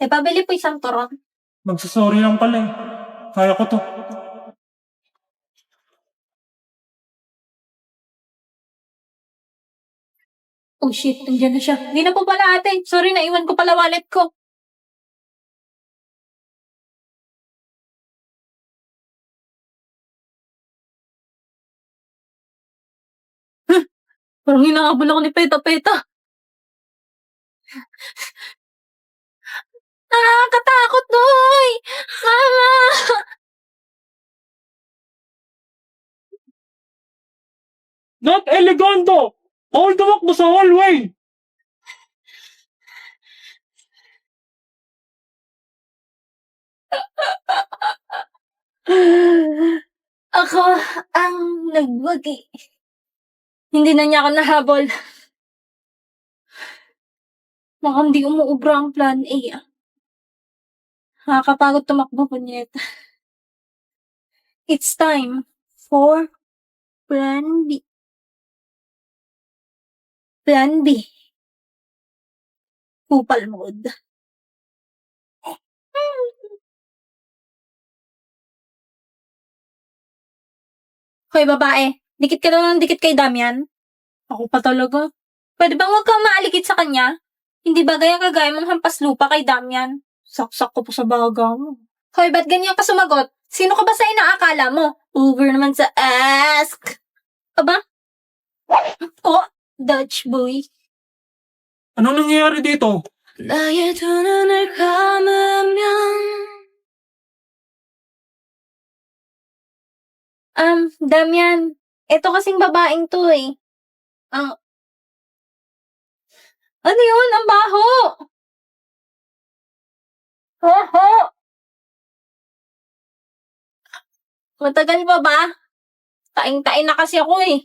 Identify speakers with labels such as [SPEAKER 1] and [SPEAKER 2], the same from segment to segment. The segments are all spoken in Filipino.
[SPEAKER 1] Pabili po isang turon.
[SPEAKER 2] Magsasorry lang pala eh. Kaya ko to.
[SPEAKER 1] Oh shit, nandiyan na siya. Hindi na po pala ate. Sorry, naiwan ko pala wallet ko. Parang hinahabol ako ni Peta Peta. Nakakatakot, Doy! Mama!
[SPEAKER 2] Not elegando! Bawal tumakbo sa hallway!
[SPEAKER 1] Ako ang nagwagi. Hindi na niya ako nahabol. Mukhang di umuubra ang plan A. Nakakapagod tumakbo, punyeta. It's time for Plan B. Plan B. Kupal mode. Hoy, babae. Dikit ka lang ng dikit kay Damian. Ako pa talaga. Pwede bang huwag kang maalikit sa kanya? Hindi ba gaya kagaya mong hampas lupa kay Damian? Saksak ko po sa baga mo. Hoy, ba't ganyan ka sumagot? Sino ka ba sa inaakala mo? Over naman sa ask. Aba? Oh, Dutch boy.
[SPEAKER 2] Anong nangyayari dito?
[SPEAKER 1] 나의 두 눈을 감으면 Damian, eto kasing babaeng to eh. Ano yun? Ang baho! Oho! Matagal pa ba? Taing-tain na kasi ako eh.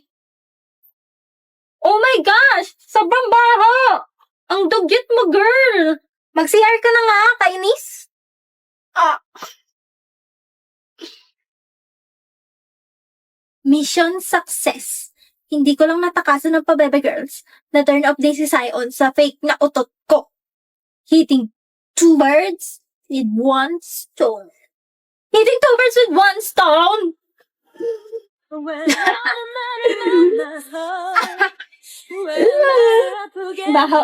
[SPEAKER 1] Oh my gosh! Sobrang baho! Ang dugyot mo, girl! Mag-CR ka na nga, kainis! Mission success. Hindi ko lang natakasan ng pabebe girls na turn off din si Sion sa fake na utot ko. Hitting two birds with one stone. Hitting two birds with one stone? Baho.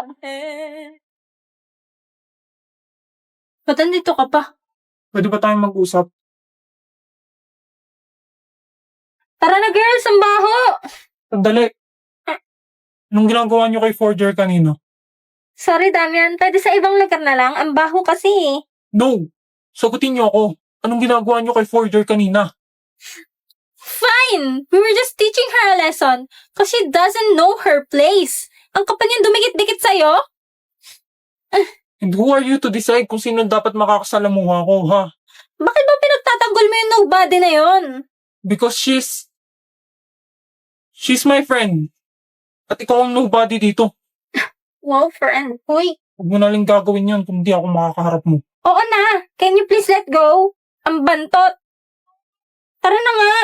[SPEAKER 1] Ba't nandito ka pa?
[SPEAKER 2] Pwede ba tayong mag-usap?
[SPEAKER 1] Tara na girls, ang baho!
[SPEAKER 2] Sandali. Anong ginagawa niyo kay Forger kanina?
[SPEAKER 1] Sorry Damian, pwede sa ibang lugar na lang, ang baho kasi eh.
[SPEAKER 2] No! Sagutin niyo ako. Anong ginagawa niyo kay Forger kanina?
[SPEAKER 1] Fine! We were just teaching her a lesson because she doesn't know her place. Ang kapal niyang dumikit-dikit sa'yo?
[SPEAKER 2] And who are you to decide kung sino dapat makakasalamuha ko, ha?
[SPEAKER 1] Bakit ba pinagtatanggol mo yung nobody na yon?
[SPEAKER 2] Because she's my friend. At ikaw ang nobody dito.
[SPEAKER 1] Wow, friend. Uy,
[SPEAKER 2] Huwag mo na lang gagawin yan kung di ako makakaharap mo.
[SPEAKER 1] oo na. Can you please let go? Ang bantot. Tara na nga.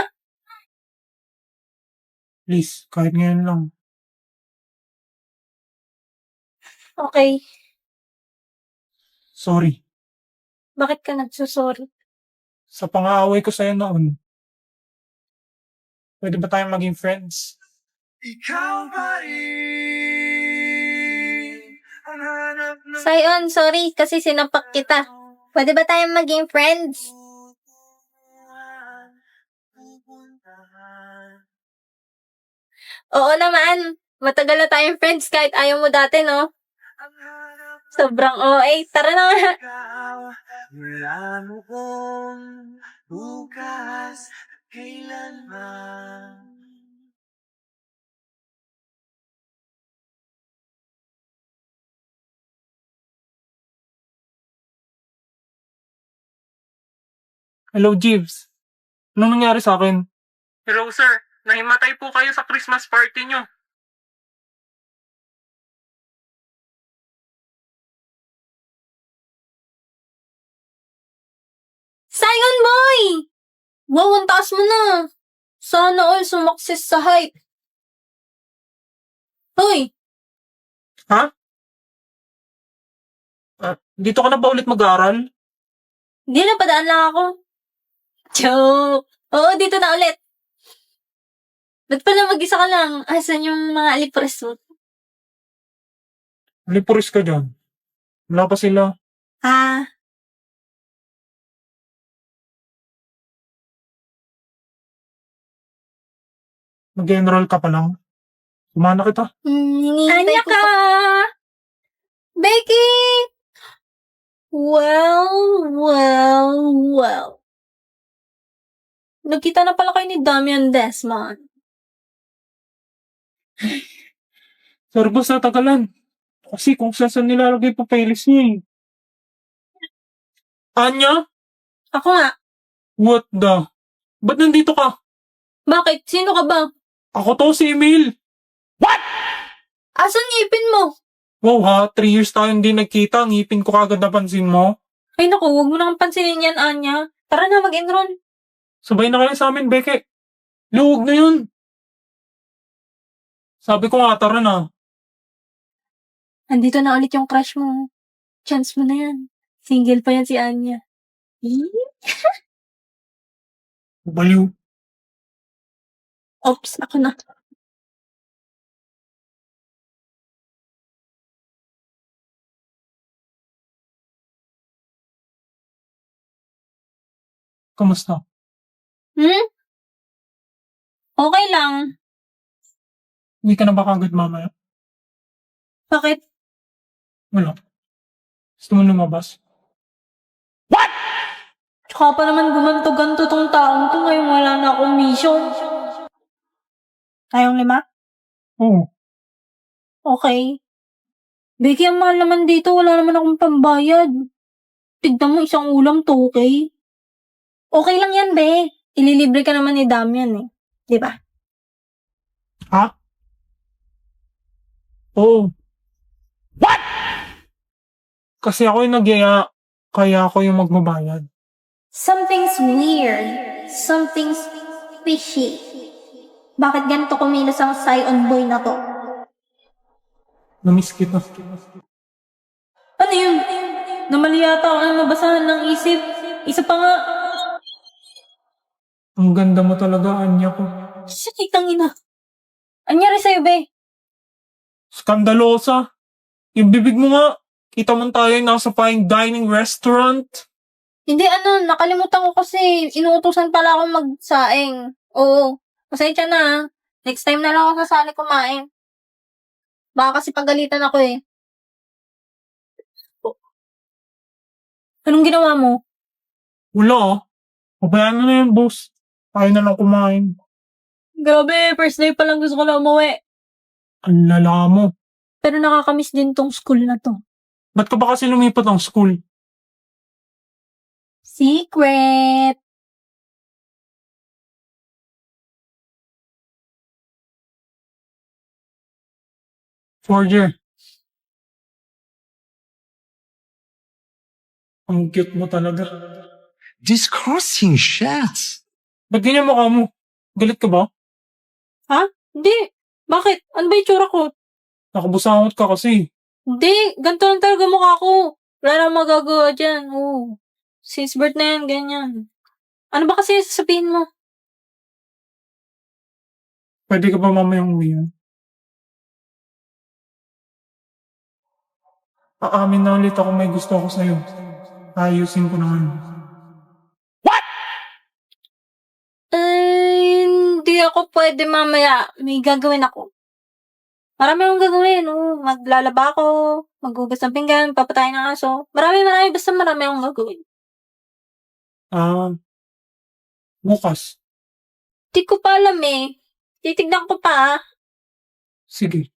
[SPEAKER 2] Please, kahit ngayon lang.
[SPEAKER 1] Okay,
[SPEAKER 2] Sorry.
[SPEAKER 1] bakit ka nagsusorry?
[SPEAKER 2] Sa pang-aaway ko sa'yo noon. Pwede ba tayong maging friends?
[SPEAKER 1] Sion, sorry kasi sinampak kita. Pwede ba tayong maging friends? Oo naman. Matagal na tayong friends kahit ayaw mo dati, no? Sobrang OA. Tara na nga.
[SPEAKER 3] Wala mo kong bukas kailanman.
[SPEAKER 2] Hello, Jeeves. Anong nangyari sa akin? Hello, sir. Nahimatay po kayo sa Christmas party nyo.
[SPEAKER 1] Sion, boy! Wow, ang taas mo na. Sana all sumakses sa hype. Hoy,
[SPEAKER 2] Ha? Dito ka na ba ulit mag-aaral?
[SPEAKER 1] Hindi na, padaan lang ako. Joke! Oo, dito na ulit. Ba't pala mag-isa ka lang? Asan yung mga alipres mo?
[SPEAKER 2] Lipuris ka dyan. Wala pa sila.
[SPEAKER 1] Ah,
[SPEAKER 2] Mag-enroll ka pa lang. Sumana kita.
[SPEAKER 1] Anya ka! Becky! Well. Nagkita na pala kayo ni Damian Desmond.
[SPEAKER 2] Sorry boss, natagalan. Kasi kung saan nilalagay papeles niya eh. Anya?
[SPEAKER 1] Ako nga.
[SPEAKER 2] What the? Ba't nandito ka?
[SPEAKER 1] Bakit? Sino ka ba?
[SPEAKER 2] Ako to, si Emil.
[SPEAKER 1] Asan ngipin mo?
[SPEAKER 2] Wow ha, 3 years tayo hindi nagkita. Ngipin ko kagad napansin mo.
[SPEAKER 1] Ay naku, huwag mo nang pansinin yan, Anya. Tara na, mag-enroll.
[SPEAKER 2] Sabay na kayo sa amin, Beke. Luwag na yun. Sabi ko nga, tara na.
[SPEAKER 1] Andito na ulit yung crush mo. Chance mo na yan. Single pa yan si Anya.
[SPEAKER 2] Baliw.
[SPEAKER 1] Oops, ako na.
[SPEAKER 2] Kamusta?
[SPEAKER 1] Okay lang.
[SPEAKER 2] Hindi ka na ba kagad mamaya?
[SPEAKER 1] Bakit?
[SPEAKER 2] Wala. Gusto mo lumabas?
[SPEAKER 1] Tsaka pa naman gumanto-ganto tong taong to. Ngayon wala na akong mission. Tayong 5?
[SPEAKER 2] Oo.
[SPEAKER 1] Okay. Becky, ang mahal naman dito. Wala naman akong pambayad. Tignan mo, isang ulam 2K. Okay lang yan, be. Ililibre ka naman ni Damian eh. Di ba?
[SPEAKER 2] Ha? Oo. What? Kasi ako yung nagyaya, kaya ako yung magbabayad.
[SPEAKER 1] Something's weird. Something's fishy. Bakit ganito kumilos ang Scion boy na to?
[SPEAKER 2] Namiss kita.
[SPEAKER 1] Ano yun? Namali yata ako ng nabasahan ng isip. Isa pa nga.
[SPEAKER 2] Ang ganda mo talaga, Anya ko.
[SPEAKER 1] Sakitang ina. Anyari sa'yo, be?
[SPEAKER 2] Skandalosa. Yung bibig mo nga. Kita mo tayo nasa fine dining restaurant.
[SPEAKER 1] Hindi, nakalimutan ko kasi inuutosan pala akong magsaing. Oo. Pasensya na. Next time na lang ako sasali kumain. Baka kasi pagalitan ako eh. Anong ginawa mo?
[SPEAKER 2] Wala ah. Pabayaan na yun, boss. Tayo na lang kumain.
[SPEAKER 1] Grabe, first day pa lang gusto ko na umuwi.
[SPEAKER 2] Ang lala mo.
[SPEAKER 1] Pero nakakamiss din tong school na to.
[SPEAKER 2] Ba't ka ba kasi lumipat ng school?
[SPEAKER 1] Secret!
[SPEAKER 2] Forger. Ang cute mo talaga.
[SPEAKER 3] Discussing shots.
[SPEAKER 2] Ba't ganyan mukha mo? Galit ka ba?
[SPEAKER 1] Hindi. Bakit? Ano ba yung tsura ko?
[SPEAKER 2] Nakabusangot ka kasi.
[SPEAKER 1] Hindi. Ganito lang talaga mukha ko. Wala nang magagawa dyan. Oo. Since birth na yan, ganyan. Ano ba kasi sasabihin mo?
[SPEAKER 2] Pwede ka ba mamayang uwi yan? Aamin na ulit ako may gusto ako sa'yo. Ayusin ko naman.
[SPEAKER 1] Hindi ako pwede mamaya. May gagawin ako. Marami akong gagawin. Oo. Maglalaba ako. Maghugas ng pinggan. Papatay ng aso. Marami. Basta marami akong gagawin.
[SPEAKER 2] Bukas.
[SPEAKER 1] Di ko pa alam eh. Titignan ko pa.
[SPEAKER 2] Sige.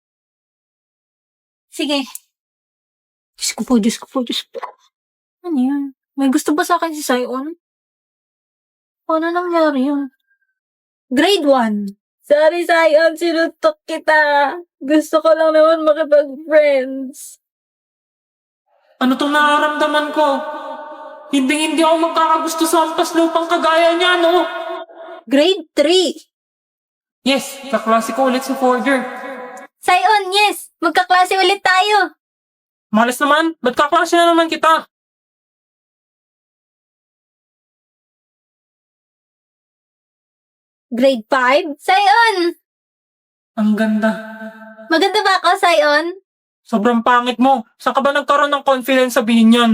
[SPEAKER 1] Sige. Diyos ko po. Ano yan? May gusto ba sa akin si Sion? Paano nangyari yun? Grade 1. Sorry, Sion. Sinutok kita. Gusto ko lang naman makipag-friends.
[SPEAKER 2] Ano tong nararamdaman ko? Hindi ako magkakagusto sa ampas lupang kagaya niya, no?
[SPEAKER 1] Grade 3.
[SPEAKER 2] Yes, kaklase ko ulit si Forger.
[SPEAKER 1] Sion, yes! Magkaklase ulit tayo!
[SPEAKER 2] Malas naman, ba't kaklase na naman kita?
[SPEAKER 1] Grade 5? Sayon!
[SPEAKER 2] Ang ganda.
[SPEAKER 1] Maganda ba ako, Sayon?
[SPEAKER 2] Sobrang pangit mo. Saan ka ba nagkaroon ng confidence sabihin yan?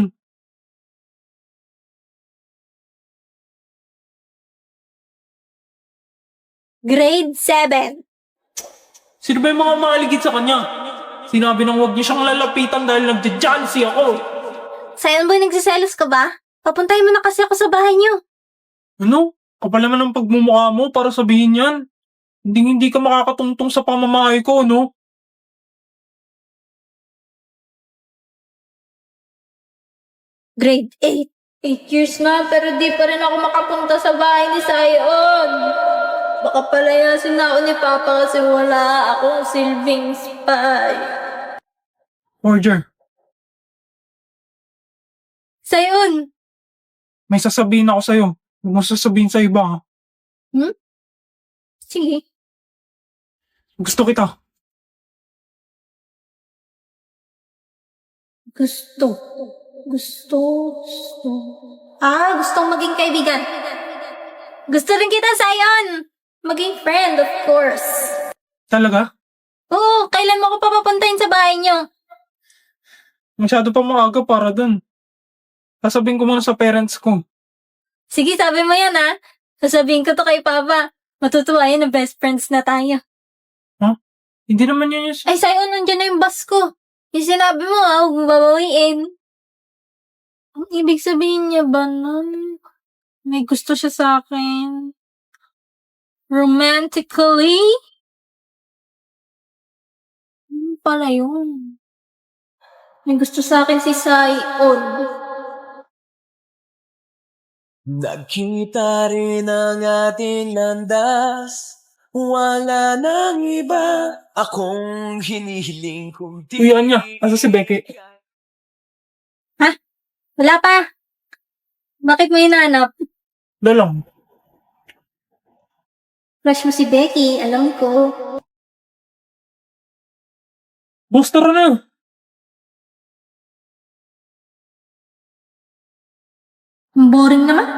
[SPEAKER 1] Grade 7.
[SPEAKER 2] Sino ba yung mga maaligid sa kanya? Sinabi nang huwag niyo siyang lalapitan dahil nagja-jealousy ako.
[SPEAKER 1] Sayon boy, nagsiselos ka ba? Papuntahin mo na kasi ako sa bahay niyo.
[SPEAKER 2] Ano? Kapal naman ang pagmumukha mo para sabihin yan. Hindi ka makakatungtong sa pamamahay ko, no?
[SPEAKER 1] Grade 8. 8 years na pero di pa rin ako makapunta sa bahay ni Sayon. Baka palayasin na ako ni Papa kasi wala akong silbing spy.
[SPEAKER 2] Roger,
[SPEAKER 1] Sayon!
[SPEAKER 2] may sasabihin ako sa'yo. Huwag mo sasabihin sa iba, ha?
[SPEAKER 1] Sige.
[SPEAKER 2] Gusto kita.
[SPEAKER 1] Gusto. Gusto. Gustong maging kaibigan. Gusto rin kita, Sayon! Maging friend, of course.
[SPEAKER 2] Talaga?
[SPEAKER 1] Oo, kailan mo ako papapuntahin sa bahay niyo?
[SPEAKER 2] Masyado pa maaga para dun. Sasabihin ko muna sa parents ko.
[SPEAKER 1] Sige, sabi mo yan, ha? Sasabihin ko to kay Papa. Matutuwa yan na best friends na tayo.
[SPEAKER 2] Hindi naman yun yung...
[SPEAKER 1] Ay, Sayon, nandiyan na yung bus ko. Yung sinabi mo, huwag mo babawiin. Ang ibig sabihin niya ba nun? May gusto siya sa akin. Romantically? Pala yun. May gusto sa akin si Sayon.
[SPEAKER 4] Nagkita rin ang ating landas. Wala nang iba akong hinihiling kundi
[SPEAKER 2] Uy, Anya, asa si Becky?
[SPEAKER 1] Wala pa. Bakit mo hinanap?
[SPEAKER 2] Dalang.
[SPEAKER 1] Crush mo si Becky, alam ko.
[SPEAKER 2] Booster na.
[SPEAKER 1] Ang boring naman.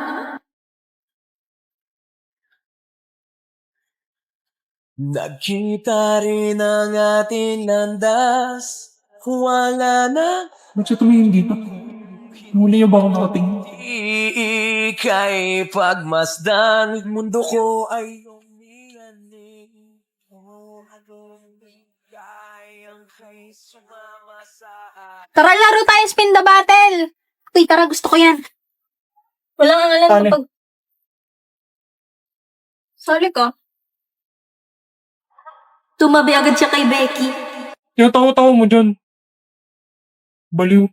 [SPEAKER 4] Nagkita rin ang ating landas. Wala na
[SPEAKER 2] Ba't siya tumingin dito? Muli niyo ba ako nakatingin?
[SPEAKER 4] ika'y pagmasdan. Mundo ko ay umiyanig. Gayang kay sumama sa
[SPEAKER 1] Tara, laro tayo spin the battle. Uy, tara, gusto ko yan. Walang angalan
[SPEAKER 2] Sali.
[SPEAKER 1] kapag... Sorry ka. Tumabi agad siya kay Becky.
[SPEAKER 2] Yung tawa-tawa mo dyan. Baliw.